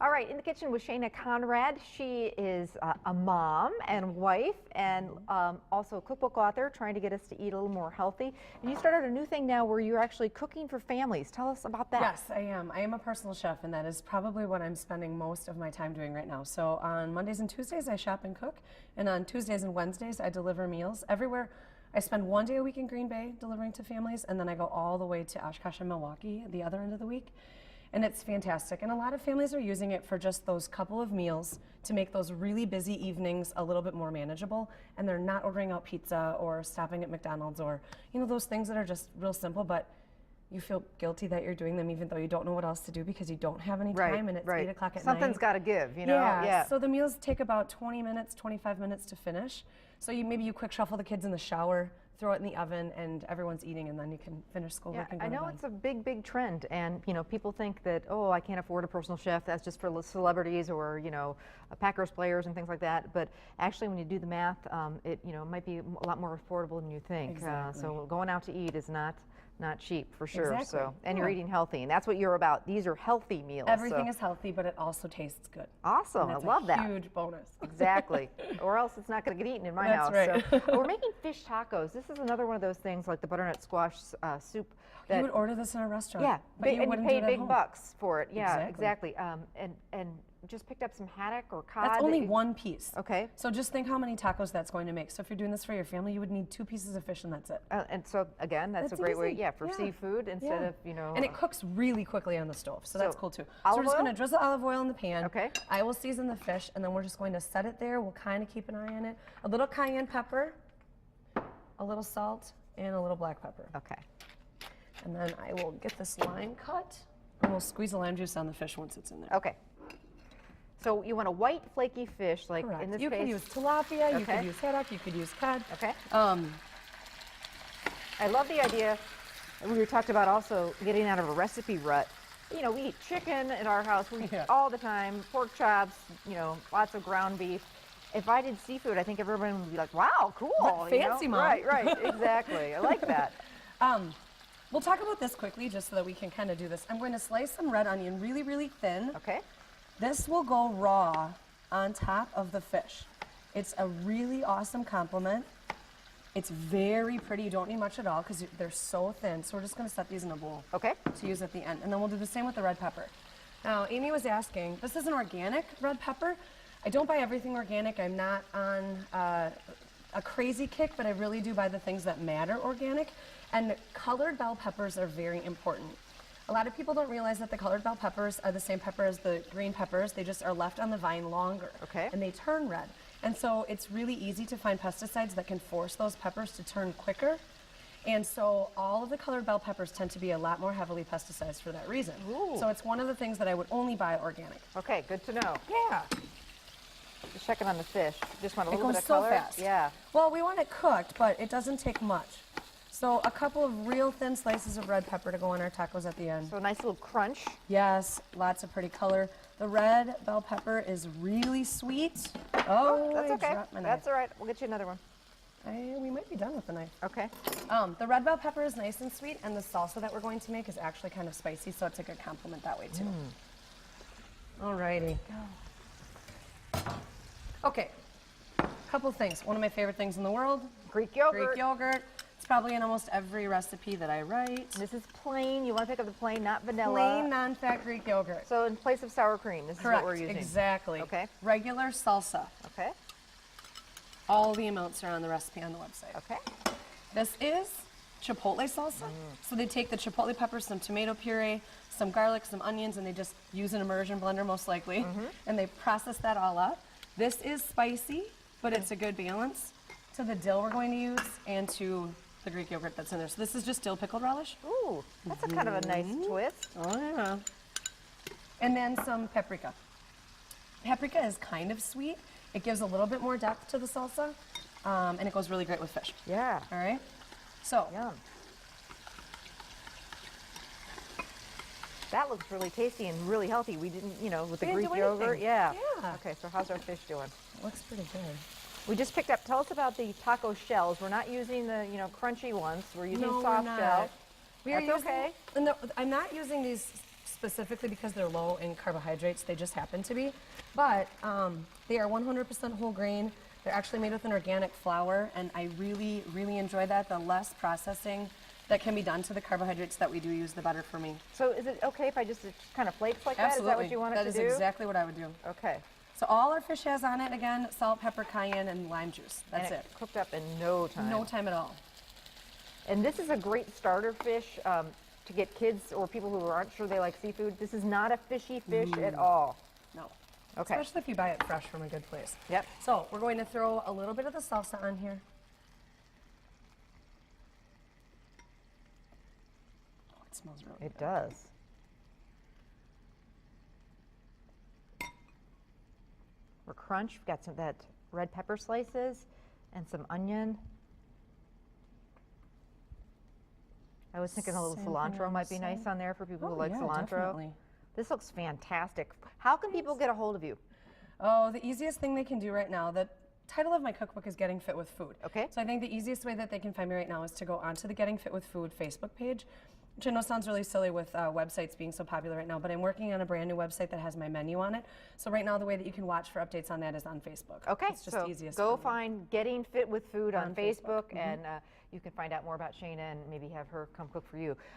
All right, in the kitchen with Shana Conradt. She is a mom and wife and also a cookbook author, trying to get us to eat a little more healthy. And you started a new thing now where you're actually cooking for families. Tell us about that. Yes, I am. I am a personal chef, and that is probably what I'm spending most of my time doing right now. So on Mondays and Tuesdays, I shop and cook, and on Tuesdays and Wednesdays, I deliver meals everywhere. I spend one day a week in Green Bay delivering to families, and then I go all the way to Oshkosh and Milwaukee the other end of the week. And it's fantastic. And a lot of families are using it for just those couple of meals to make those really busy evenings a little bit more manageable. And they're not ordering out pizza or stopping at McDonald's or, you know, those things that are just real simple, but you feel guilty that you're doing them even though you don't know what else to do because you don't have any time and it's 8 o'clock at night. Something's got to give, you know? Yeah. So the meals take about 20 minutes, 25 minutes to finish. So maybe you quick shuffle the kids in the shower, throw it in the oven, and everyone's eating, and then you can finish schoolwork and go I know to bed. it's a big trend, and you know, people think that, oh, I can't afford a personal chef. That's just for celebrities or, you know, Packers players and things like that. But actually, when you do the math, it, you know, might be a lot more affordable than you think. Exactly. So going out to eat is not cheap for sure. Exactly. So, and you're eating healthy, and that's what you're about. These are healthy meals. Everything is healthy, but it also tastes good. Awesome. I love that. Huge bonus. Exactly. Or else it's not going to get eaten in my house. That's right. So, we're making fish tacos. This is another one of those things like the butternut squash soup. That, you would order this in a restaurant. Yeah, but and you pay big bucks for it. Yeah, Exactly. And just picked up some haddock or cod. That's only one piece. Okay. So just think how many tacos that's going to make. So if you're doing this for your family, you would need 2 pieces of fish and that's it. And so again, that's a great way, for seafood instead of, you know. And it cooks really quickly on the stove, so that's cool too. So we're Olive just oil? going to drizzle olive oil in the pan. Okay. I will season the fish, and then we're just going to set it there. We'll kind of keep an eye on it. A little cayenne pepper, a little salt, and a little black pepper. Okay. And then I will get this lime cut, and we'll squeeze the lime juice on the fish once it's in there. Okay. So you want a white flaky fish, like Correct. in this you case. could use tilapia, you could use haddock, you could use cod. Okay. I love the idea. We talked about also getting out of a recipe rut. You know, we eat chicken in our house. We eat all the time. Pork chops. You know, lots of ground beef. If I did seafood, I think everyone would be like, "Wow, cool, fancy, Mom." Right, exactly. I like that. We'll talk about this quickly, just so that we can kind of do this. I'm going to slice some red onion really thin. Okay. This will go raw on top of the fish. It's a really awesome compliment. It's very pretty. You don't need much at all because they're so thin. So we're just going to set these in a bowl to use at the end. And then we'll do the same with the red pepper. Now, Amy was asking, this is an organic red pepper. I don't buy everything organic. I'm not on a crazy kick, but I really do buy the things that matter organic. And colored bell peppers are very important. A lot of people don't realize that the colored bell peppers are the same pepper as the green peppers. They just are left on the vine longer. Okay. And they turn red. And so it's really easy to find pesticides that can force those peppers to turn quicker. And so all of the colored bell peppers tend to be a lot more heavily pesticided for that reason. Ooh. So it's one of the things that I would only buy organic. Okay, good to know. Yeah. Just checking on the fish. Just want a It little goes bit of so color. fast. Yeah. Well, we want it cooked, but it doesn't take much. So a couple of real thin slices of red pepper to go on our tacos at the end. So a nice little crunch. Yes, lots of pretty color. The red bell pepper is really sweet. Oh, that's I okay. dropped my knife. That's all right. We'll get you another one. We might be done with the knife. Okay. The red bell pepper is nice and sweet, and the salsa that we're going to make is actually kind of spicy, so it's a good compliment that way too. Alrighty. Okay. Couple things. One of my favorite things in the world. Greek yogurt. Greek yogurt. It's probably in almost every recipe that I write. This is plain. You want to pick up the plain, not vanilla. Plain, non-fat Greek yogurt. So in place of sour cream, this Correct. is what we're using. Exactly. Okay. Regular salsa. Okay. All the amounts are on the recipe on the website. Okay. This is chipotle salsa. So they take the chipotle peppers, some tomato puree, some garlic, some onions, and they just use an immersion blender most likely, and they process that all up. This is spicy, but it's a good balance to the dill we're going to use and to the Greek yogurt that's in there. So this is just dill pickled relish. Ooh, that's a kind of a nice twist. Oh yeah. And then some paprika. Paprika is kind of sweet. It gives a little bit more depth to the salsa, and it goes really great with fish. Yeah. All right. So. Yum. That looks really tasty and really healthy. We didn't, you know, with the Greek yogurt. Yeah. Okay, so how's our fish doing? Looks pretty good. We just picked up, tell us about the taco shells. We're not using the, you know, crunchy ones. We're using soft shell. We are That's using, okay. No, I'm not using these specifically because they're low in carbohydrates. They just happen to be. But they are 100% whole grain. They're actually made with an organic flour, and I really, really enjoy that. The less processing that can be done to the carbohydrates that we do use, the better for me. So is it okay if I just kind of flakes like Absolutely. that? Is that what you want it to do? That is exactly what I would do. Okay. So all our fish has on it, again, salt, pepper, cayenne, and lime juice. That's And it. cooked up in no time. No time at all. And this is a great starter fish to get kids or people who aren't sure they like seafood. This is not a fishy fish at all. No. Okay. Especially if you buy it fresh from a good place. Yep. So we're going to throw a little bit of the salsa on here. Oh, it smells really good. It does. For crunch, we've got some of that red pepper slices and some onion. I was thinking a little Same thing cilantro on might this be nice side. on there for people who Oh, like yeah, cilantro. definitely. This looks fantastic. How can people get a hold of you? Oh, the easiest thing they can do right now, the title of my cookbook is Getting Fit with Food. Okay. So I think the easiest way that they can find me right now is to go onto the Getting Fit with Food Facebook page, which I know sounds really silly with websites being so popular right now, but I'm working on a brand new website that has my menu on it. So right now the way that you can watch for updates on that is on Facebook. Okay, It's just so easiest go for me. find Getting Fit with Food on On Facebook, Facebook. and you can find out more about Shana and maybe have her come cook for you.